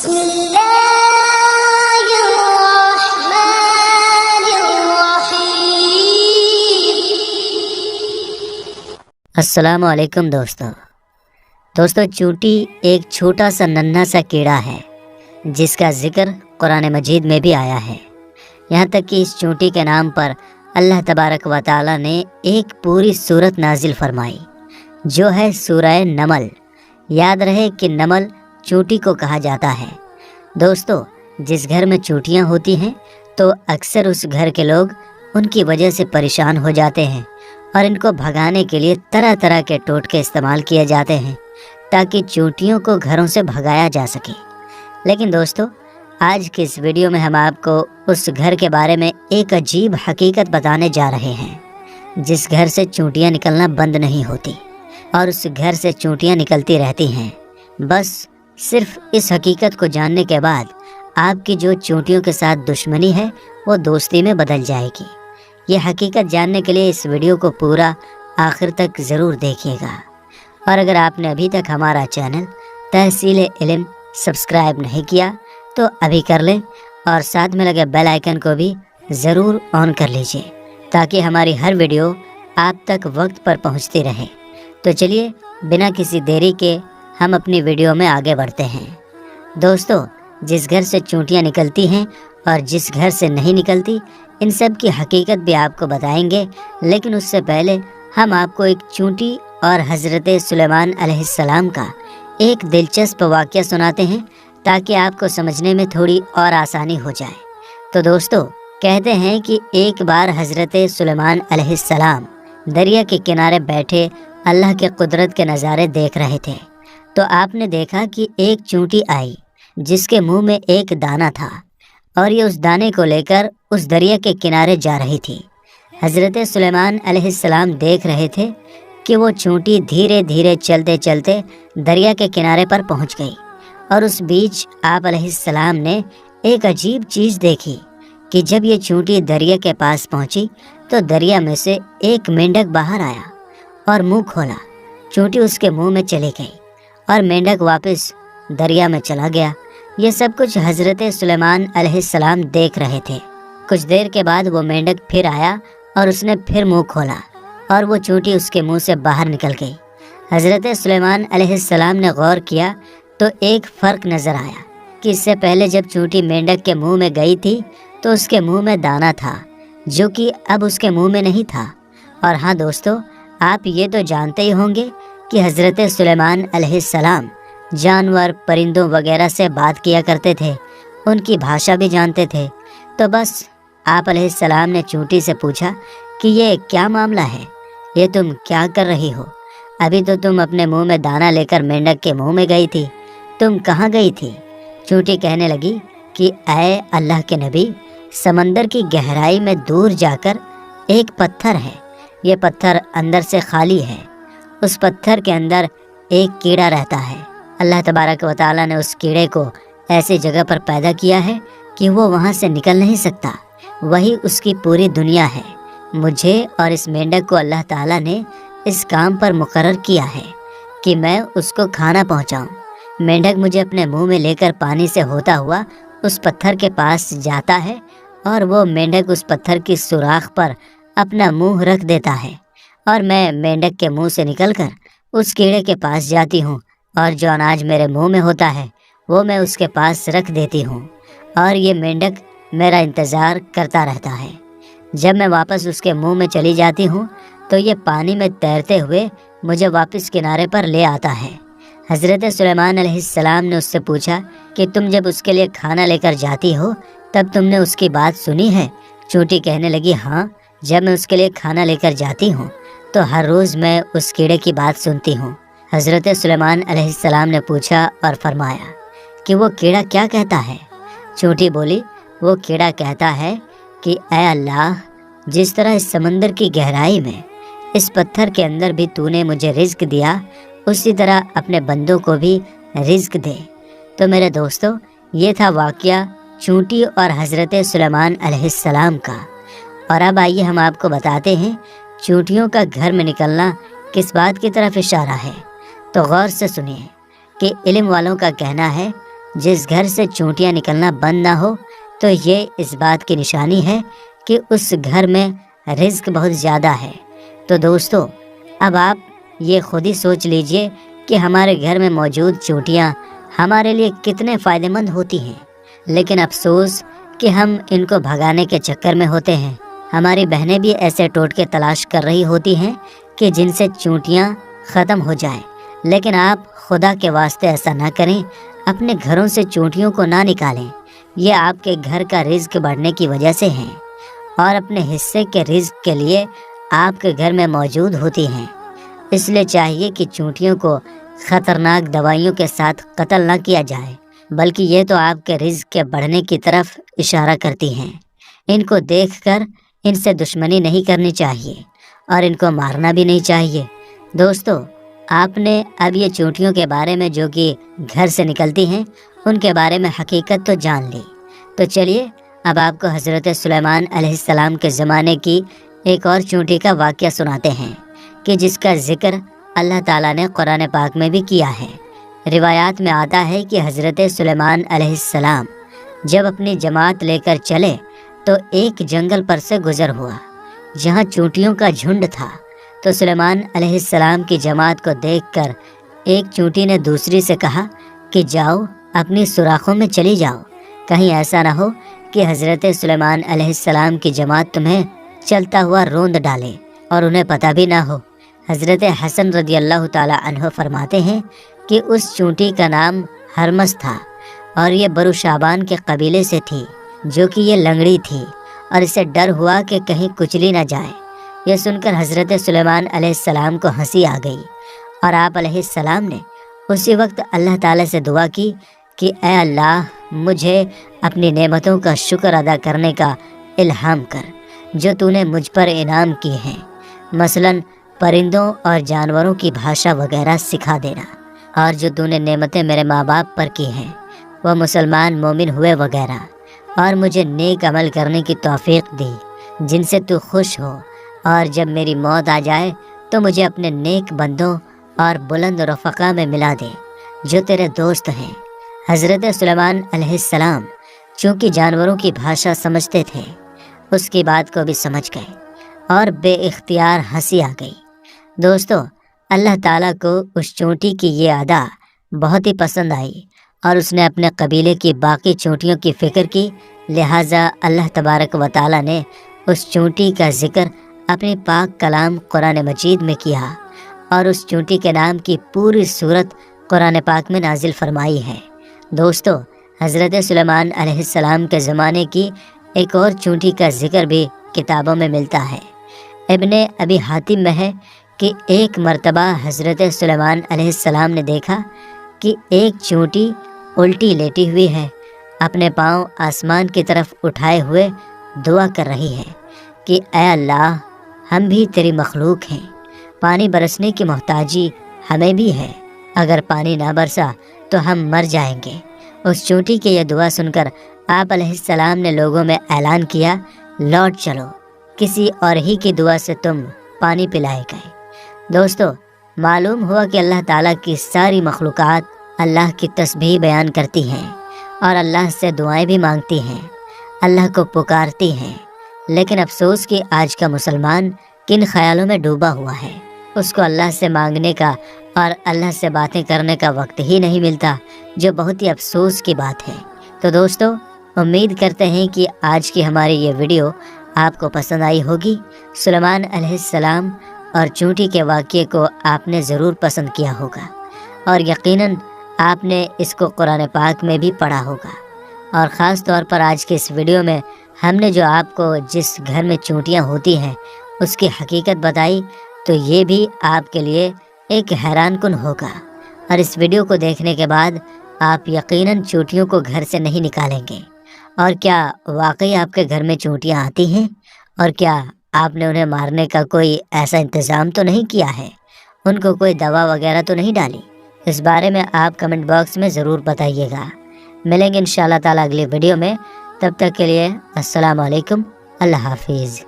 بسم اللہ الرحمن الرحیم۔ السلام علیکم دوستو، چونٹی ایک چھوٹا سا ننھا سا کیڑا ہے جس کا ذکر قرآن مجید میں بھی آیا ہے۔ یہاں تک کہ اس چونٹی کے نام پر اللہ تبارک و تعالی نے ایک پوری سورت نازل فرمائی جو ہے سورہ نمل۔ یاد رہے کہ نمل چونٹی کو کہا جاتا ہے۔ دوستو، جس گھر میں چونٹیاں ہوتی ہیں تو اکثر اس گھر کے لوگ ان کی وجہ سے پریشان ہو جاتے ہیں اور ان کو بھگانے کے لیے طرح طرح کے ٹوٹکے استعمال کیے جاتے ہیں تاکہ چونٹیوں کو گھروں سے بھگایا جا سکے۔ لیکن دوستو، آج کی اس ویڈیو میں ہم آپ کو اس گھر کے بارے میں ایک عجیب حقیقت بتانے جا رہے ہیں جس گھر سے چونٹیاں نکلنا بند نہیں ہوتی اور اس گھر سے چونٹیاں نکلتی رہتی ہیں۔ بس صرف اس حقیقت کو جاننے کے بعد آپ کی جو چونٹیوں کے ساتھ دشمنی ہے وہ دوستی میں بدل جائے گی۔ یہ حقیقت جاننے کے لیے اس ویڈیو کو پورا آخر تک ضرور دیکھیے گا، اور اگر آپ نے ابھی تک ہمارا چینل تحصیل علم سبسکرائب نہیں کیا تو ابھی کر لیں، اور ساتھ میں لگے بیل آئیکن کو بھی ضرور آن کر لیجئے تاکہ ہماری ہر ویڈیو آپ تک وقت پر پہنچتی رہے۔ تو چلیے بنا کسی دیری کے ہم اپنی ویڈیو میں آگے بڑھتے ہیں۔ دوستو، جس گھر سے چونٹیاں نکلتی ہیں اور جس گھر سے نہیں نکلتی، ان سب کی حقیقت بھی آپ کو بتائیں گے، لیکن اس سے پہلے ہم آپ کو ایک چونٹی اور حضرت سلیمان علیہ السلام کا ایک دلچسپ واقعہ سناتے ہیں تاکہ آپ کو سمجھنے میں تھوڑی اور آسانی ہو جائے۔ تو دوستو، کہتے ہیں کہ ایک بار حضرت سلیمان علیہ السلام دریا کے کنارے بیٹھے اللہ کے قدرت کے نظارے دیکھ رہے تھے، تو آپ نے دیکھا کہ ایک چونٹی آئی جس کے منہ میں ایک دانہ تھا اور یہ اس دانے کو لے کر اس دریا کے کنارے جا رہی تھی۔ حضرت سلیمان علیہ السلام دیکھ رہے تھے کہ وہ چونٹی دھیرے دھیرے چلتے چلتے دریا کے کنارے پر پہنچ گئی، اور اس بیچ آپ علیہ السلام نے ایک عجیب چیز دیکھی کہ جب یہ چونٹی دریا کے پاس پہنچی تو دریا میں سے ایک مینڈک باہر آیا اور منہ کھولا۔ چونٹی اس کے منہ میں چلی گئی اور مینڈک واپس دریا میں چلا گیا۔ یہ سب کچھ حضرت سلیمان علیہ السلام دیکھ رہے تھے۔ کچھ دیر کے بعد وہ مینڈک پھر آیا اور اس نے پھر منہ کھولا اور وہ چونٹی اس کے منہ سے باہر نکل گئی۔ حضرت سلیمان علیہ السلام نے غور کیا تو ایک فرق نظر آیا کہ اس سے پہلے جب چونٹی مینڈک کے منہ میں گئی تھی تو اس کے منہ میں دانہ تھا جو کہ اب اس کے منہ میں نہیں تھا۔ اور ہاں دوستو، آپ یہ تو جانتے ہی ہوں گے کہ حضرت سلیمان علیہ السلام جانور پرندوں وغیرہ سے بات کیا کرتے تھے، ان کی بھاشا بھی جانتے تھے۔ تو بس آپ علیہ السلام نے چونٹی سے پوچھا کہ یہ کیا معاملہ ہے، یہ تم کیا کر رہی ہو؟ ابھی تو تم اپنے منہ میں دانہ لے کر مینڈک کے منہ میں گئی تھی، تم کہاں گئی تھی؟ چونٹی کہنے لگی کہ اے اللہ کے نبی، سمندر کی گہرائی میں دور جا کر ایک پتھر ہے، یہ پتھر اندر سے خالی ہے، اس پتھر کے اندر ایک کیڑا رہتا ہے۔ اللہ تبارک و تعالی نے اس کیڑے کو ایسی جگہ پر پیدا کیا ہے کہ وہ وہاں سے نکل نہیں سکتا، وہی اس کی پوری دنیا ہے۔ مجھے اور اس مینڈک کو اللہ تعالی نے اس کام پر مقرر کیا ہے کہ میں اس کو کھانا پہنچاؤں۔ مینڈک مجھے اپنے منہ میں لے کر پانی سے ہوتا ہوا اس پتھر کے پاس جاتا ہے، اور وہ مینڈک اس پتھر کی سوراخ پر اپنا منہ رکھ دیتا ہے، اور میں مینڈک کے منہ سے نکل کر اس کیڑے کے پاس جاتی ہوں، اور جو اناج میرے منہ میں ہوتا ہے وہ میں اس کے پاس رکھ دیتی ہوں، اور یہ مینڈک میرا انتظار کرتا رہتا ہے۔ جب میں واپس اس کے منہ میں چلی جاتی ہوں تو یہ پانی میں تیرتے ہوئے مجھے واپس کنارے پر لے آتا ہے۔ حضرت سلیمان علیہ السلام نے اس سے پوچھا کہ تم جب اس کے لیے کھانا لے کر جاتی ہو تب تم نے اس کی بات سنی ہے؟ چونٹی کہنے لگی ہاں، جب میں اس کے لیے کھانا لے کر جاتی ہوں تو ہر روز میں اس کیڑے کی بات سنتی ہوں۔ حضرت سلیمان علیہ السلام نے پوچھا اور فرمایا کہ وہ کیڑا کیا کہتا ہے؟ چونٹی بولی، وہ کیڑا کہتا ہے کہ اے اللہ، جس طرح اس سمندر کی گہرائی میں اس پتھر کے اندر بھی تو نے مجھے رزق دیا، اسی طرح اپنے بندوں کو بھی رزق دے۔ تو میرے دوستو، یہ تھا واقعہ چونٹی اور حضرت سلیمان علیہ السلام کا۔ اور اب آئیے ہم آپ کو بتاتے ہیں چونٹیوں کا گھر میں نکلنا کس بات کی طرف اشارہ ہے۔ تو غور سے سنیے کہ علم والوں کا کہنا ہے جس گھر سے چونٹیاں نکلنا بند نہ ہو تو یہ اس بات کی نشانی ہے کہ اس گھر میں رزق بہت زیادہ ہے۔ تو دوستو، اب آپ یہ خود ہی سوچ لیجئے کہ ہمارے گھر میں موجود چونٹیاں ہمارے لیے کتنے فائدہ مند ہوتی ہیں، لیکن افسوس کہ ہم ان کو بھگانے کے چکر میں ہوتے ہیں۔ ہماری بہنیں بھی ایسے ٹوٹکے تلاش کر رہی ہوتی ہیں کہ جن سے چونٹیاں ختم ہو جائیں، لیکن آپ خدا کے واسطے ایسا نہ کریں، اپنے گھروں سے چونٹیوں کو نہ نکالیں۔ یہ آپ کے گھر کا رزق بڑھنے کی وجہ سے ہیں اور اپنے حصے کے رزق کے لیے آپ کے گھر میں موجود ہوتی ہیں۔ اس لیے چاہیے کہ چونٹیوں کو خطرناک دوائیوں کے ساتھ قتل نہ کیا جائے، بلکہ یہ تو آپ کے رزق کے بڑھنے کی طرف اشارہ کرتی ہیں۔ ان کو دیکھ کر ان سے دشمنی نہیں کرنی چاہیے اور ان کو مارنا بھی نہیں چاہیے۔ دوستو، آپ نے اب یہ چونٹیوں کے بارے میں جو کہ گھر سے نکلتی ہیں ان کے بارے میں حقیقت تو جان لی، تو چلیے اب آپ کو حضرت سلیمان علیہ السلام کے زمانے کی ایک اور چونٹی کا واقعہ سناتے ہیں کہ جس کا ذکر اللہ تعالیٰ نے قرآن پاک میں بھی کیا ہے۔ روایات میں آتا ہے کہ حضرت سلیمان علیہ السلام جب اپنی جماعت لے کر چلے تو ایک جنگل پر سے گزر ہوا جہاں چونٹیوں کا جھنڈ تھا۔ تو سلیمان علیہ السلام کی جماعت کو دیکھ کر ایک چونٹی نے دوسری سے کہا کہ جاؤ اپنی سوراخوں میں چلی جاؤ، کہیں ایسا نہ ہو کہ حضرت سلیمان علیہ السلام کی جماعت تمہیں چلتا ہوا روند ڈالے اور انہیں پتہ بھی نہ ہو۔ حضرت حسن رضی اللہ تعالی عنہ فرماتے ہیں کہ اس چونٹی کا نام ہرمس تھا اور یہ برو شعبان کے قبیلے سے تھی، جو کہ یہ لنگڑی تھی اور اسے ڈر ہوا کہ کہیں کچلی نہ جائے۔ یہ سن کر حضرت سلیمان علیہ السلام کو ہنسی آ گئی اور آپ علیہ السلام نے اسی وقت اللہ تعالی سے دعا کی کہ اے اللہ، مجھے اپنی نعمتوں کا شکر ادا کرنے کا الہام کر جو تو نے مجھ پر انعام کی ہیں، مثلاً پرندوں اور جانوروں کی بھاشا وغیرہ سکھا دینا، اور جو تو نے نعمتیں میرے ماں باپ پر کی ہیں وہ مسلمان مومن ہوئے وغیرہ، اور مجھے نیک عمل کرنے کی توفیق دی جن سے تو خوش ہو، اور جب میری موت آ جائے تو مجھے اپنے نیک بندوں اور بلند رفقا میں ملا دے جو تیرے دوست ہیں۔ حضرت سلیمان علیہ السلام چونکہ جانوروں کی بھاشا سمجھتے تھے، اس کی بات کو بھی سمجھ گئے اور بے اختیار ہنسی آ گئی۔ دوستو، اللہ تعالیٰ کو اس چونٹی کی یہ ادا بہت ہی پسند آئی اور اس نے اپنے قبیلے کی باقی چونٹیوں کی فکر کی، لہٰذا اللہ تبارک و تعالیٰ نے اس چونٹی کا ذکر اپنے پاک کلام قرآن مجید میں کیا اور اس چونٹی کے نام کی پوری صورت قرآن پاک میں نازل فرمائی ہے۔ دوستو، حضرت سلیمان علیہ السلام کے زمانے کی ایک اور چونٹی کا ذکر بھی کتابوں میں ملتا ہے۔ ابن ابی حاتم میں ہے کہ ایک مرتبہ حضرت سلیمان علیہ السلام نے دیکھا کہ ایک چونٹی الٹی لیٹی ہوئی ہے، اپنے پاؤں آسمان کی طرف اٹھائے ہوئے دعا کر رہی ہے کہ اے اللہ، ہم بھی تیری مخلوق ہیں، پانی برسنے کی محتاجی ہمیں بھی ہے، اگر پانی نہ برسا تو ہم مر جائیں گے۔ اس چونٹی کی یہ دعا سن کر آپ علیہ السلام نے لوگوں میں اعلان کیا، لوٹ چلو، کسی اور ہی کی دعا سے تم پانی پلائے گئے۔ دوستو، معلوم ہوا کہ اللہ تعالیٰ کی ساری مخلوقات اللہ کی تسبیح بیان کرتی ہیں اور اللہ سے دعائیں بھی مانگتی ہیں، اللہ کو پکارتی ہیں، لیکن افسوس کہ آج کا مسلمان کن خیالوں میں ڈوبا ہوا ہے، اس کو اللہ سے مانگنے کا اور اللہ سے باتیں کرنے کا وقت ہی نہیں ملتا، جو بہت ہی افسوس کی بات ہے۔ تو دوستو، امید کرتے ہیں کہ آج کی ہماری یہ ویڈیو آپ کو پسند آئی ہوگی۔ سلیمان علیہ السلام اور چونٹی کے واقعے کو آپ نے ضرور پسند کیا ہوگا اور یقیناً آپ نے اس کو قرآن پاک میں بھی پڑھا ہوگا، اور خاص طور پر آج کے اس ویڈیو میں ہم نے جو آپ کو جس گھر میں چونٹیاں ہوتی ہیں اس کی حقیقت بتائی، تو یہ بھی آپ کے لیے ایک حیران کن ہوگا، اور اس ویڈیو کو دیکھنے کے بعد آپ یقیناً چونٹیوں کو گھر سے نہیں نکالیں گے۔ اور کیا واقعی آپ کے گھر میں چونٹیاں آتی ہیں؟ اور کیا آپ نے انہیں مارنے کا کوئی ایسا انتظام تو نہیں کیا ہے؟ ان کو کوئی دوا وغیرہ تو نہیں ڈالی؟ اس بارے میں آپ کمنٹ باکس میں ضرور بتائیے گا۔ ملیں گے انشاءاللہ تعالیٰ اگلی ویڈیو میں، تب تک کے لیے السلام علیکم، اللہ حافظ۔